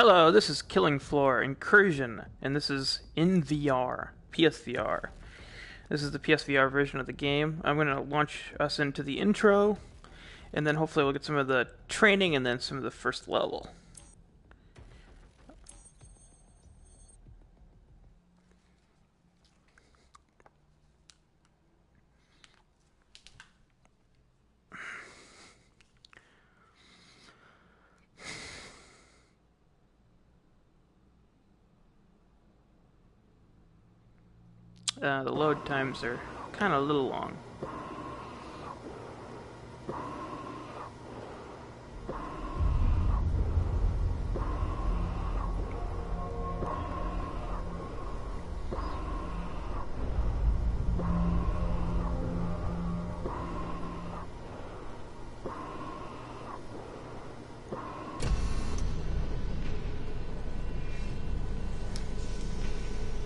Hello, this is Killing Floor Incursion, and this is in VR, PSVR. This is the PSVR version of the game. I'm going to launch us into the intro, and then hopefully we'll get some of the training and then some of the first level. The load times are kind of a little long.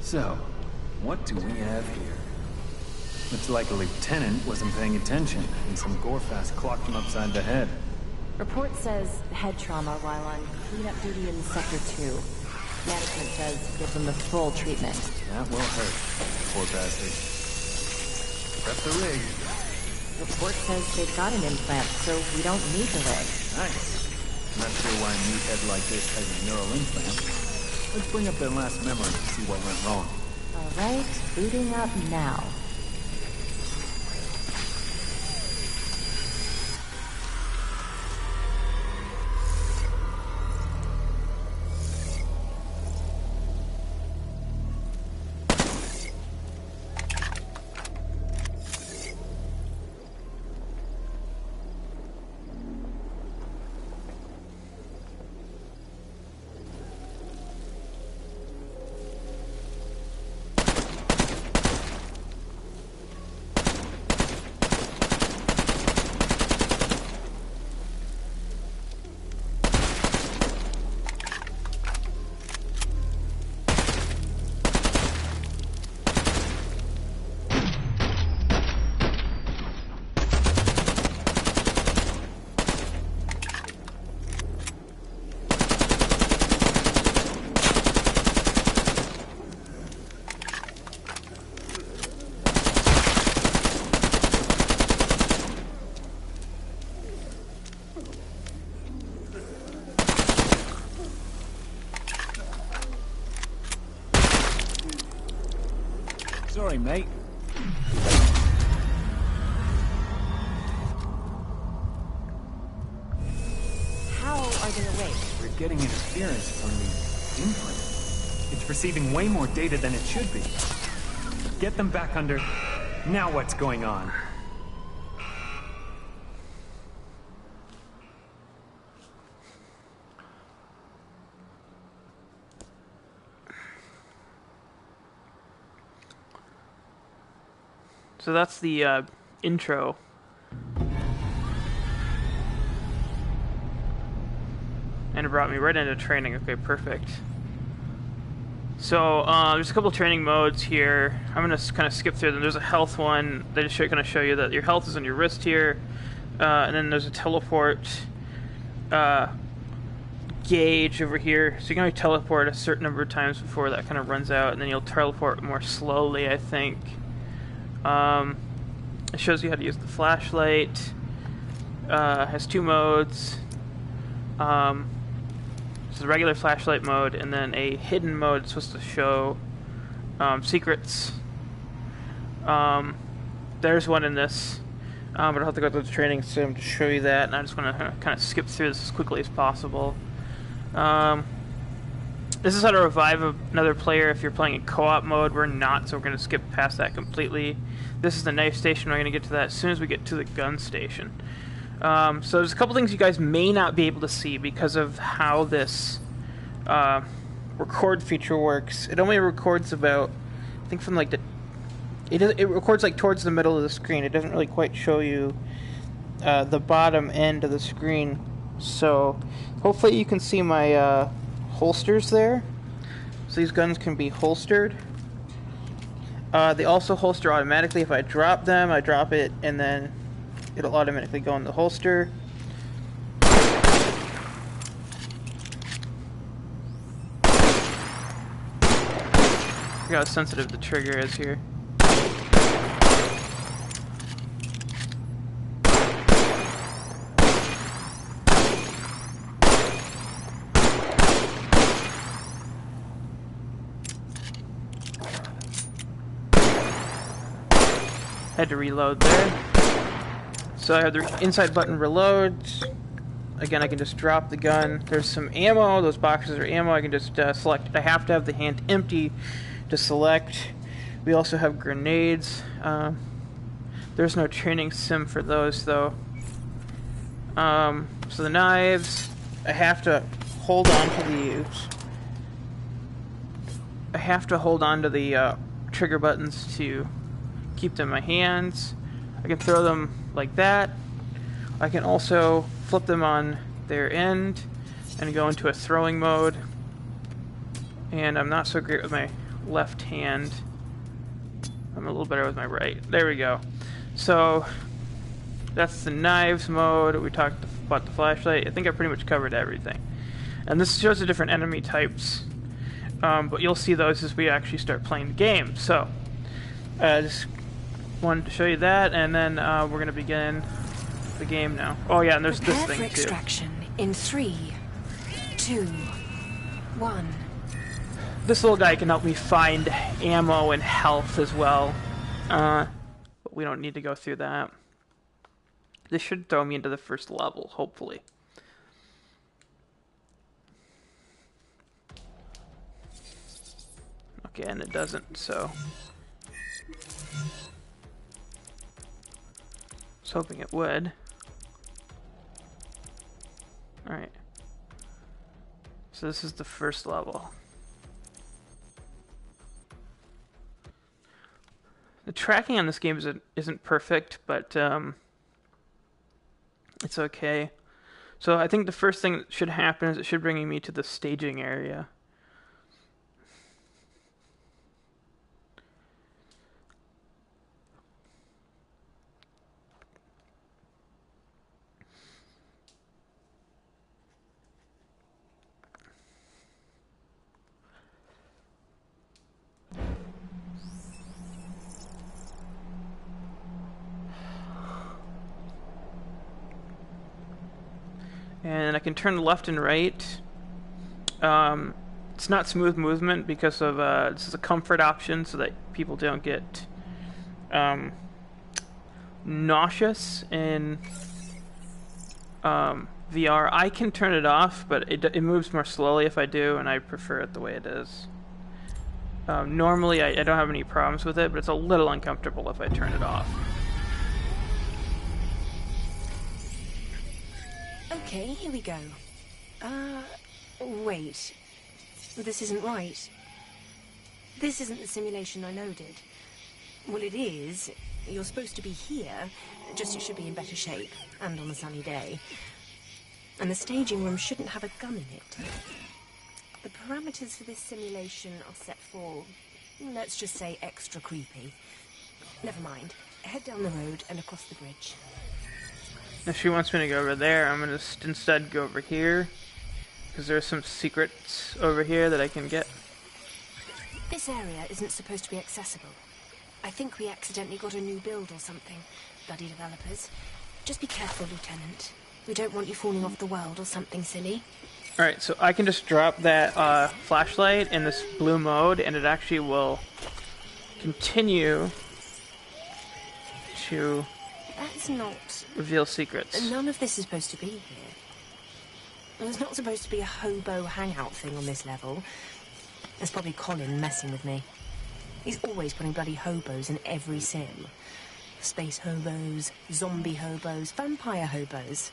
So, what do we have here? Looks like a lieutenant wasn't paying attention, and some gorefast clocked him upside the head. Report says head trauma while on cleanup duty in Sector 2. Management says give them the full treatment. That will hurt. Poor bastard. Prep the rig. Report says they've got an implant, so we don't need the rig. Nice. Not sure why a meathead like this has a neural implant. Let's bring up their last memory to see what went wrong. Alright, booting up now. Sorry, mate. How are they awake? We're getting interference from the implant. It's receiving way more data than it should be. Get them back under... Now what's going on? So that's the intro. And it brought me right into training. Okay, perfect. So there's a couple training modes here. I'm going to kind of skip through them. There's a health one. They just kind of show you that your health is on your wrist here. And then there's a teleport gauge over here. So you can only teleport a certain number of times before that kind of runs out. And then you'll teleport more slowly, I think. It shows you how to use the flashlight. Has two modes. This is a regular flashlight mode, and then a hidden mode supposed to show secrets. There's one in this, but I'll have to go through the training sim to show you that, and I just want to kind of skip through this as quickly as possible. This is how to revive another player if you're playing in co-op mode. We're not, so we're going to skip past that completely. This is the knife station. We're going to get to that as soon as we get to the gun station. So there's a couple things you guys may not be able to see because of how this record feature works. It only records about, I think from like the... It records like towards the middle of the screen. It doesn't really quite show you the bottom end of the screen. So hopefully you can see my holsters there. So these guns can be holstered. They also holster automatically. If I drop them, I drop it, and then it'll automatically go in the holster. forgot how sensitive the trigger is here. Had to reload there. So I have the inside button reload. Again, I can just drop the gun. There's some ammo. Those boxes are ammo. I can just select. I have to have the hand empty to select. We also have grenades. There's no training sim for those though. So the knives, I have to hold on to these. I have to hold on to the trigger buttons to keep them in my hands. I can throw them like that. I can also flip them on their end and go into a throwing mode. And I'm not so great with my left hand. I'm a little better with my right. There we go. So that's the knives mode. We talked about the flashlight. I think I pretty much covered everything. And this shows the different enemy types. But you'll see those as we actually start playing the game. So just wanted to show you that, and then we're going to begin the game now. Oh yeah, and there's Prepare this thing for extraction in 3, 2, 1. This little guy can help me find ammo and health as well. But we don't need to go through that. This should throw me into the first level, hopefully. Okay, and it doesn't, so... I was hoping it would. Alright. So this is the first level. The tracking on this game isn't perfect, but it's okay. So I think the first thing that should happen is it should bring me to the staging area. And I can turn left and right. It's not smooth movement because of this is a comfort option so that people don't get nauseous in VR. I can turn it off, but it moves more slowly if I do, and I prefer it the way it is. Normally I don't have any problems with it, but it's a little uncomfortable if I turn it off. Okay, here we go. Wait. This isn't right. This isn't the simulation I loaded. Well, it is. You're supposed to be here, just it should be in better shape, and on a sunny day. And the staging room shouldn't have a gun in it. The parameters for this simulation are set for, let's just say, extra creepy. Never mind. Head down the road and across the bridge. If she wants me to go over there, I'm going to instead go over here. Because there's some secrets over here that I can get. This area isn't supposed to be accessible. I think we accidentally got a new build or something. Bloody developers. Just be careful, Lieutenant. We don't want you falling off the world or something silly. Alright, so I can just drop that flashlight in this blue mode, and it actually will continue to... That's not... reveal secrets. None of this is supposed to be here. There's not supposed to be a hobo hangout thing on this level. It's probably Colin messing with me. He's always putting bloody hobos in every sim. Space hobos, zombie hobos, vampire hobos.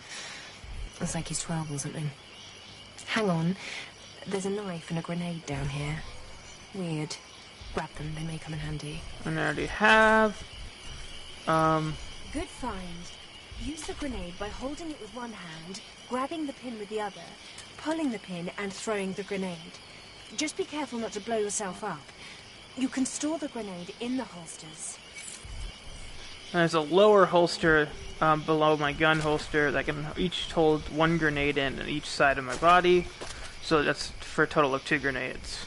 It's like he's 12 or something. Hang on. There's a knife and a grenade down here. Weird. Grab them, they may come in handy. And I already have. Good find. Use the grenade by holding it with one hand, grabbing the pin with the other, pulling the pin and throwing the grenade. Just be careful not to blow yourself up. You can store the grenade in the holsters. There's a lower holster below my gun holster that can each hold one grenade in each side of my body. So that's for a total of 2 grenades.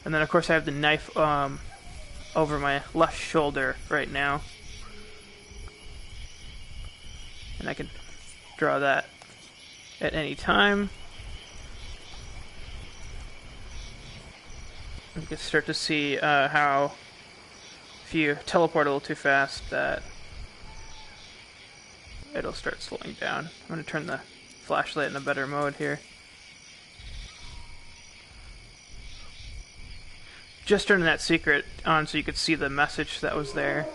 And then of course I have the knife over my left shoulder right now. And I can draw that at any time. You can start to see how if you teleport a little too fast that it'll start slowing down. I'm going to turn the flashlight in a better mode here. Just turning that secret on so you could see the message that was there.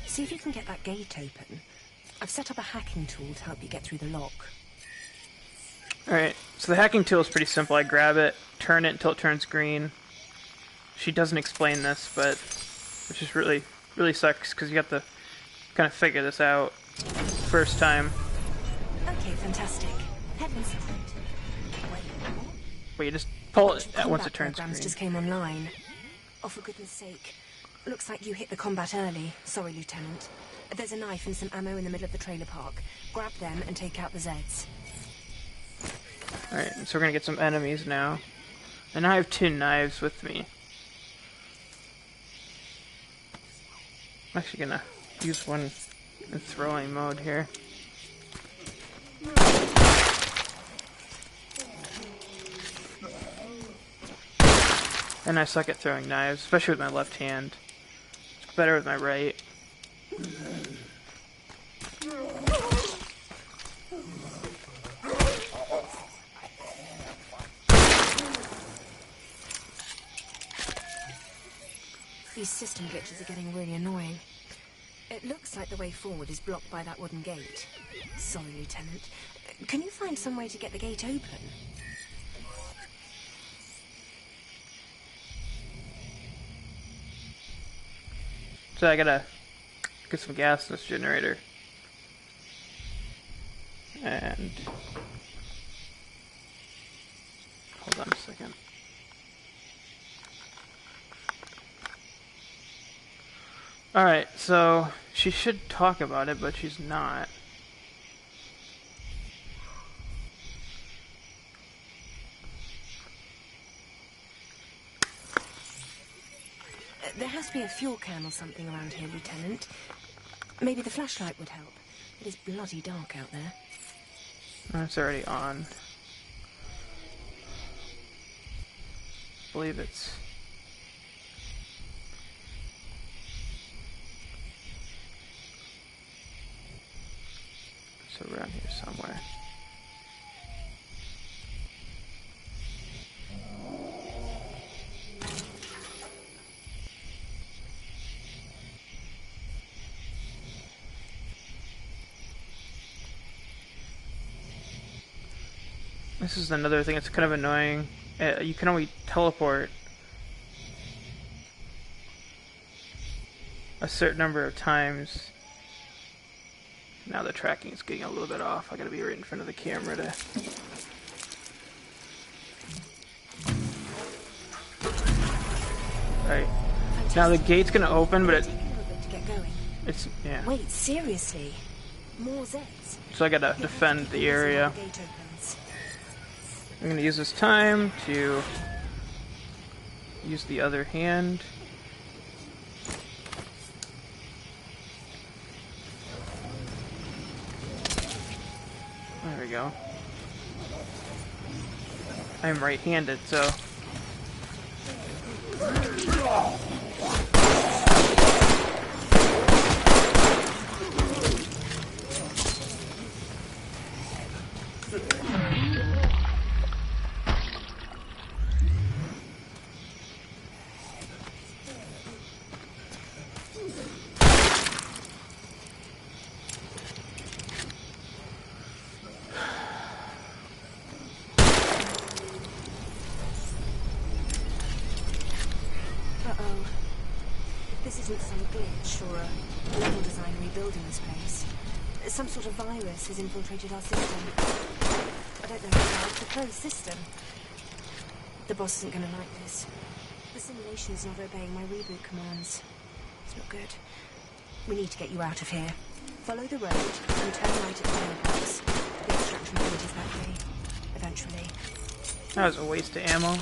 See if you can get that gate open. I've set up a hacking tool to help you get through the lock. Alright, so the hacking tool is pretty simple. I grab it, turn it until it turns green. She doesn't explain this, but which is really sucks because you have to kind of figure this out first time. Okay, fantastic. Head inside. But you just pull it Combat once it turns programs green. just came online. Oh, for goodness sake. Looks like you hit the combat early. Sorry, Lieutenant. There's a knife and some ammo in the middle of the trailer park. Grab them and take out the Zeds. Alright, so we're gonna get some enemies now. And I have 2 knives with me. I'm actually gonna use one in throwing mode here. And I suck at throwing knives, especially with my left hand. It's better with my right. These system glitches are getting really annoying. It looks like the way forward is blocked by that wooden gate. Sorry, Lieutenant. Can you find some way to get the gate open? So I gotta get some gas in this generator. And hold on a second. Alright, so she should talk about it, but she's not. There has to be a fuel can or something around here, Lieutenant. Maybe the flashlight would help. It is bloody dark out there. Oh, it's already on. I believe it's... It's around here somewhere. This is another thing that's kind of annoying. You can only teleport a certain number of times. Now the tracking is getting a little bit off. I gotta be right in front of the camera to... Alright. Now the gate's gonna open, but Take a little bit to get going. it's... yeah. Wait, seriously? More Zeds? So I gotta defend the area. The gate opens. I'm gonna use this time to use the other hand. There we go. I'm right-handed, so... Uh-oh. This isn't some glitch or a level design rebuilding this place. Some sort of virus has infiltrated our system. I don't know how to close the system. The boss isn't going to like this. The simulation's not obeying my reboot commands. It's not good. We need to get you out of here. Follow the road and turn right at the mailbox. The extraction point is that way. Eventually. That was a waste of ammo.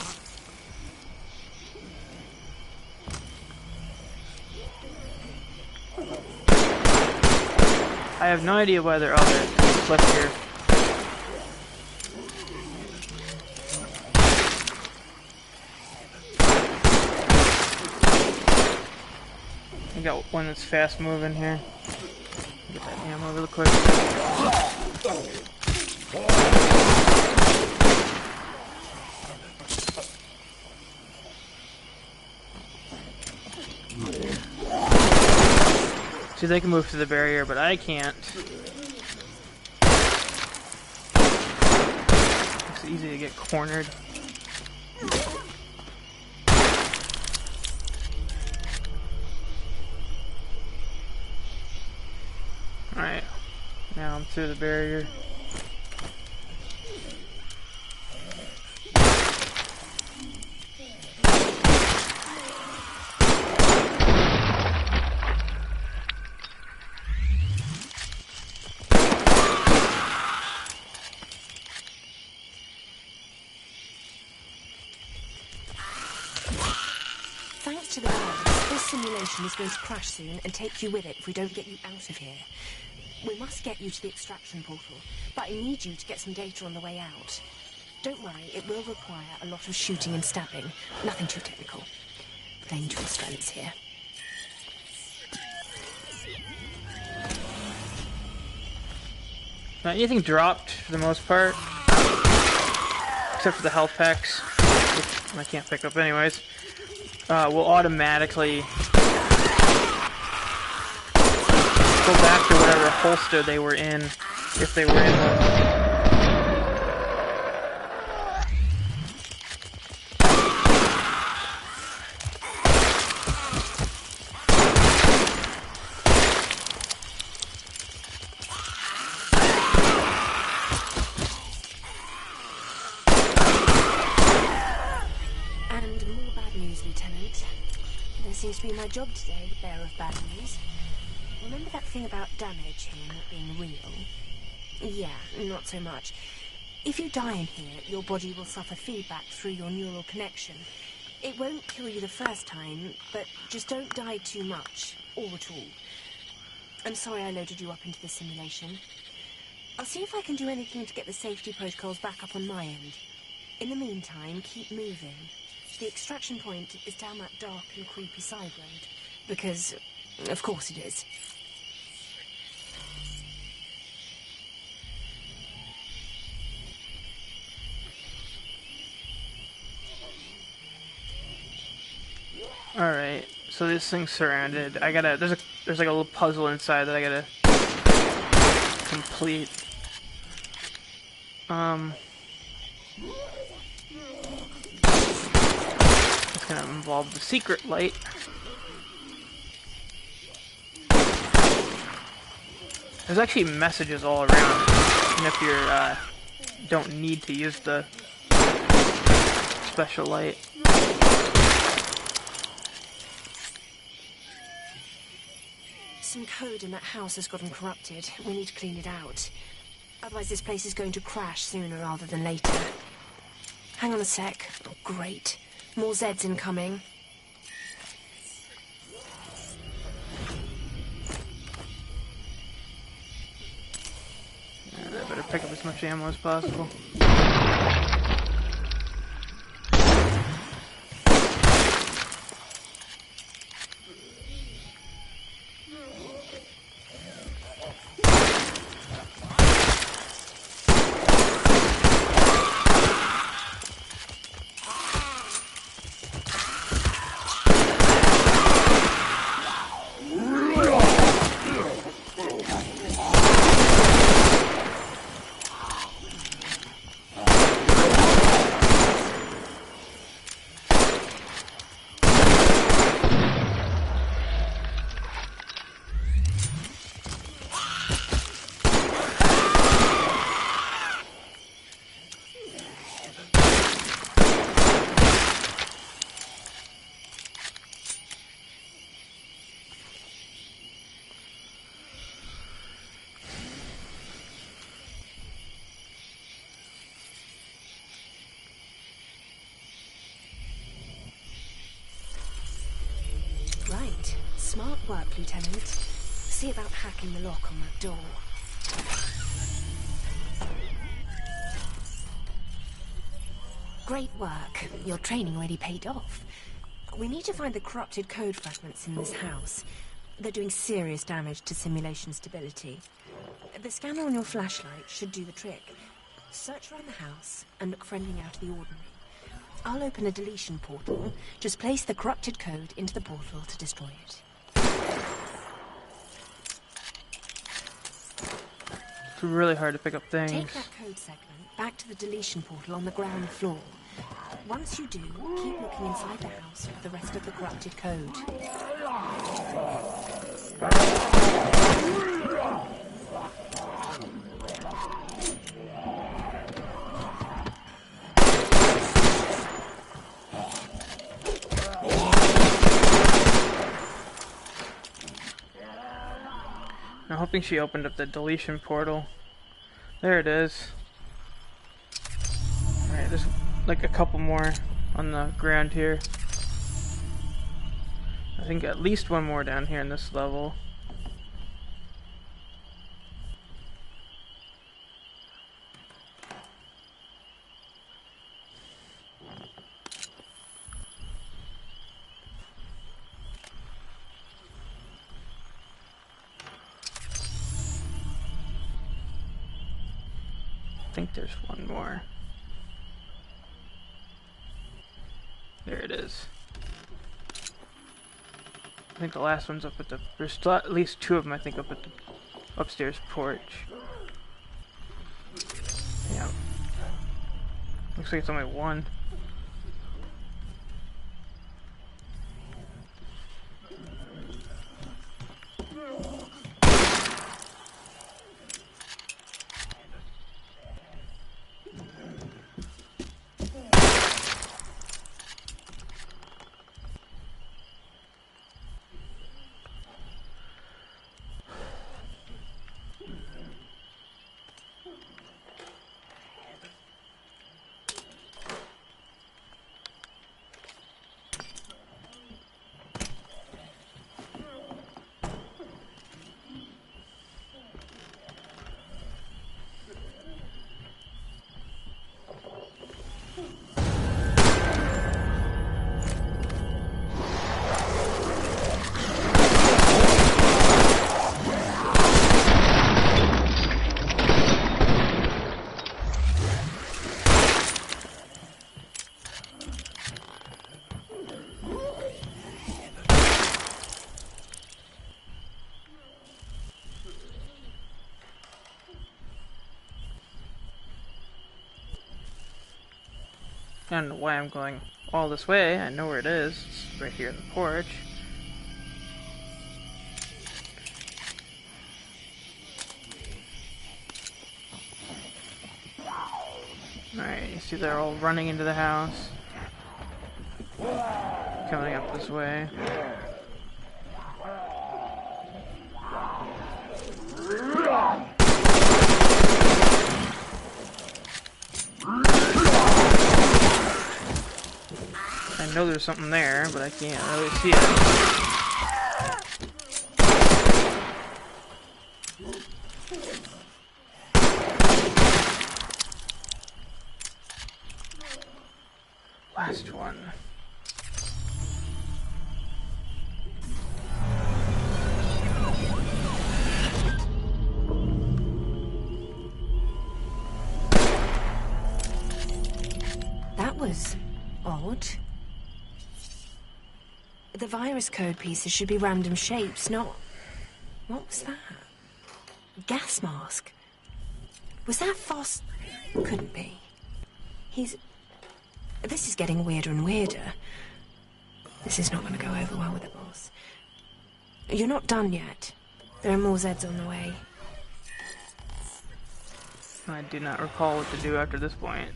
I have no idea why there are other cliff here. I got one that's fast moving here. Get that ammo real quick. See, they can move through the barrier, but I can't. It's easy to get cornered. Alright, now I'm through the barrier. Thanks to the guards, this simulation is going to crash soon and take you with it if we don't get you out of here. We must get you to the extraction portal, but I need you to get some data on the way out. Don't worry, it will require a lot of shooting and stabbing. Nothing too technical. Playing to your strengths here. Anything dropped for the most part, except for the health packs, which I can't pick up anyways, will automatically go back to whatever holster they were in, if they were in one. Seems to be my job today, the bearer of bad news. Remember that thing about damage here not being real? Yeah, not so much. If you die in here, your body will suffer feedback through your neural connection. It won't kill you the first time, but just don't die too much, or at all. I'm sorry I loaded you up into this simulation. I'll see if I can do anything to get the safety protocols back up on my end. In the meantime, keep moving. The extraction point is down that dark and creepy side road. Because, of course it is. Alright, so this thing's surrounded. There's like a little puzzle inside that I gotta complete. It's gonna involve the secret light. There's actually messages all around, even if you don't need to use the special light. Some code in that house has gotten corrupted. We need to clean it out. Otherwise this place is going to crash sooner rather than later. Hang on a sec. Oh, great. More Zeds incoming. I better pick up as much ammo as possible. work, Lieutenant. See about hacking the lock on that door. Great work. Your training already paid off. We need to find the corrupted code fragments in this house. They're doing serious damage to simulation stability. The scanner on your flashlight should do the trick. Search around the house and look for anything out of the ordinary. I'll open a deletion portal. Just place the corrupted code into the portal to destroy it. It's really hard to pick up things. Take that code segment back to the deletion portal on the ground floor. Once you do, keep looking inside the house for the rest of the corrupted code. I'm hoping she opened up the deletion portal. There it is. Alright, there's like a couple more on the ground here. I think at least one more down here in this level. I think there's one more. There it is. I think the last one's up at the... There's still at least two of them, I think, up at the upstairs porch. Yeah. Looks like it's only one. I don't know why I'm going all this way. I know where it is. It's right here on the porch. Alright, you see they're all running into the house. Coming up this way. I know there's something there, but I can't really see it. Last one. That was odd. The virus code pieces should be random shapes, not... What was that? Gas mask? Was that Foss? Couldn't be. He's... This is getting weirder and weirder. This is not going to go over well with the boss. You're not done yet. There are more Zeds on the way. I do not recall what to do after this point.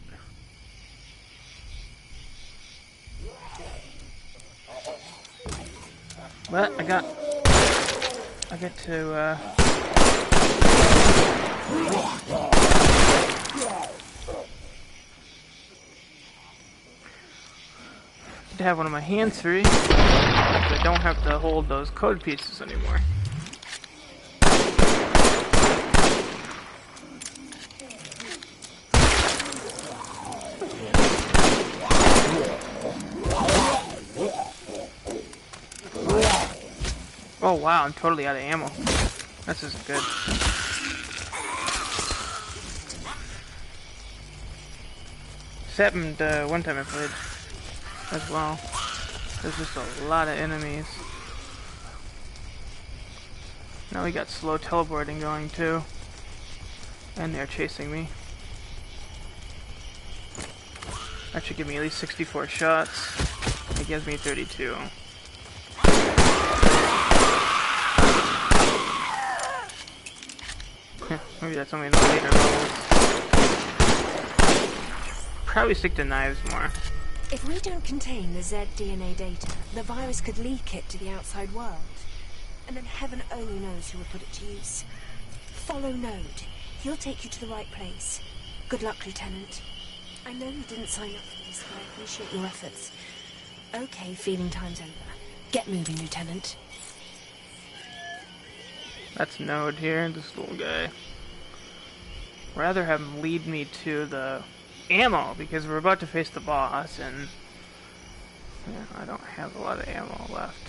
But I get to have one of my hands free. I don't have to hold those code pieces anymore. Oh wow, I'm totally out of ammo. This isn't good. This happened one time I played as well. There's just a lot of enemies. Now we got slow teleporting going too. And they're chasing me. That should give me at least 64 shots. It gives me 32. Maybe that's only in the later levels. Probably stick to knives more. If we don't contain the Z-DNA data, the virus could leak it to the outside world. And then heaven only knows who will put it to use. Follow Node. He'll take you to the right place. Good luck, Lieutenant. I know you didn't sign up for this, but I appreciate your efforts. Okay, feeding time's over. Get moving, Lieutenant. That's Node here, this little guy. Rather have him lead me to the ammo, because we're about to face the boss, and yeah, I don't have a lot of ammo left.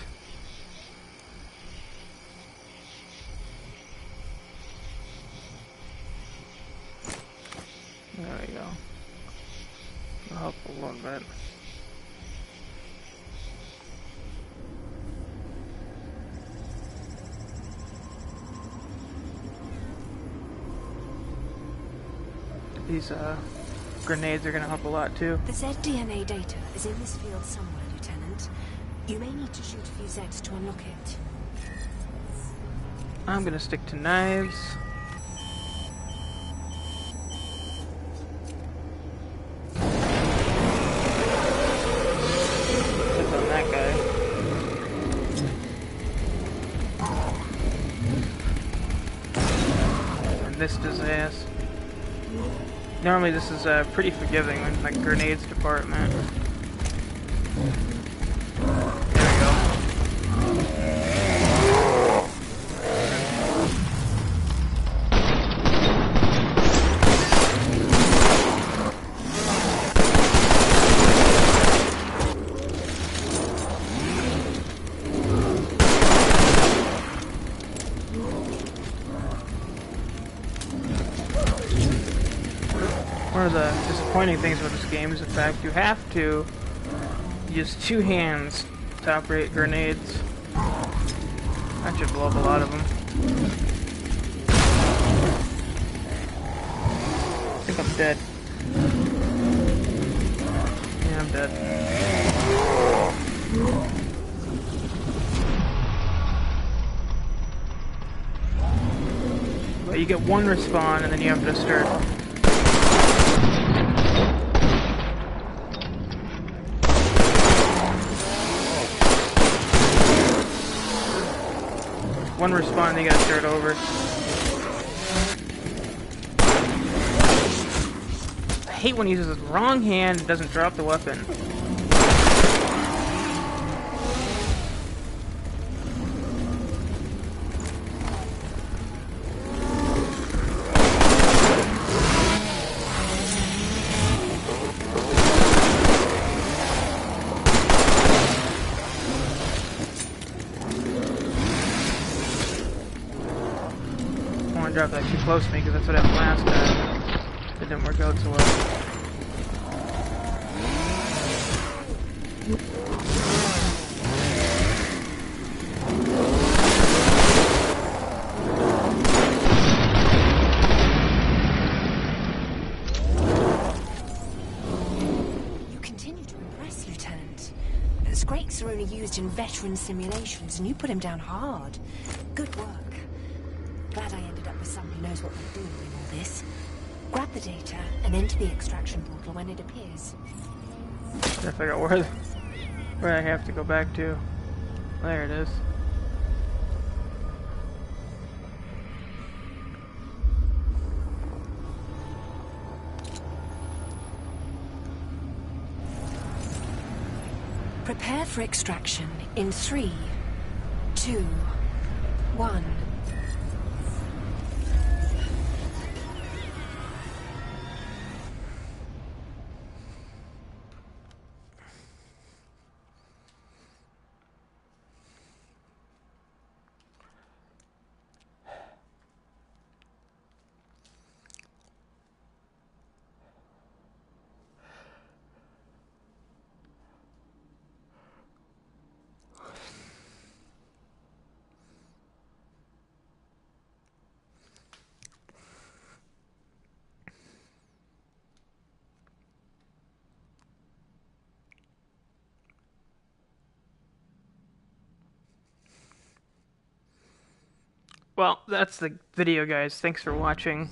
There we go. It'll help a little bit. These grenades are gonna help a lot too. The Z-DNA data is in this field somewhere, Lieutenant. You may need to shoot a few Zs to unlock it. I'm gonna stick to knives. Click on that guy. And this does ass. Normally this is pretty forgiving in the grenades department. There we go. One of the disappointing things about this game is the fact you have to use two hands to operate grenades. That should blow up a lot of them. I think I'm dead. Yeah, I'm dead. But you get one respawn and then you have to start. One respawn, they gotta start over. I hate when he uses his wrong hand and doesn't drop the weapon. Drop that too close to me because that's what happened last time. It didn't work out so well. You continue to impress, Lieutenant. Scrakes are only used in veteran simulations, and you put him down hard. Good work. Glad I ended up with someone who knows what they're doing in all this. Grab the data and enter the extraction portal when it appears. Gotta figure out where I have to go back to. There it is. Prepare for extraction in 3, 2, 1. Well, that's the video, guys. Thanks for watching.